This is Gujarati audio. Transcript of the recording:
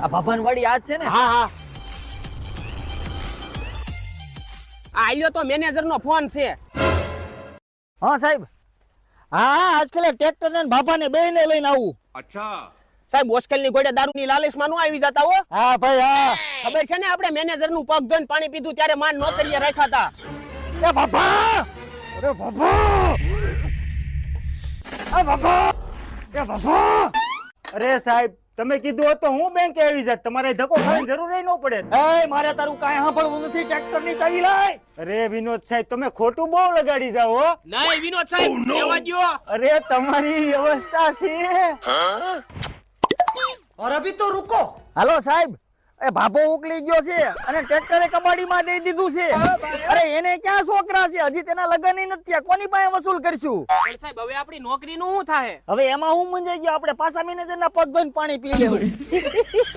આ ભભનવાડી આ જ છે ને? હા હા આલ્યો તો મેનેજર નો ફોન છે. હા સાહેબ. હા આજકાલ ટ્રેક્ટર ને બાપાને બેયને લઈને આવું. સાહેબ હોસ્ટેલ ની ગોળે દારૂ ની લાલચ માં નો આવી જતા હો. હા ભાઈ હા. ખબર છે ને આપણે મેનેજર નું પગ ધોઈને પાણી પીધું ત્યારે માન નોકરીએ રાખ્યા હતા. એ બાપા અરે બાપા એ બાપા એ બાપા અરે સાહેબ તમે કીધું હોત તો હું બેંકે આવી જાત. તમારે ધક્કો ખાવાની જરૂર ન પડે. એ મારે તારું કાંઈ સાંભળવું નથી. ટ્રેક્ટર ની ચાવી લાય. અરે વિનોદ સાહેબ તમે ખોટું બહુ લગાડી જાઓ હો. નહીં વિનોદ સાહેબ લેવા દ્યો. અરે તમારી વ્યવસ્થા છે. और अभी तो रुको. હાલો સાહેબ. એ ભાભો ઉકલી ગયો છે અને ટ્રેક્ટરે કબાડીમાં દઈ દીધું છે. અરે એને ક્યાં છોકરા છે? હજી તેના લગ્ન નથી થયા. કોની પાસે વસૂલ કરશું? પણ સાહેબ હવે આપણી નોકરી નું શું થાય? હવે એમાં હું મૂંઝાઈ ગયો. આપણે પાછા મેનેજરના પગ ધોઈને પાણી પી લેવું.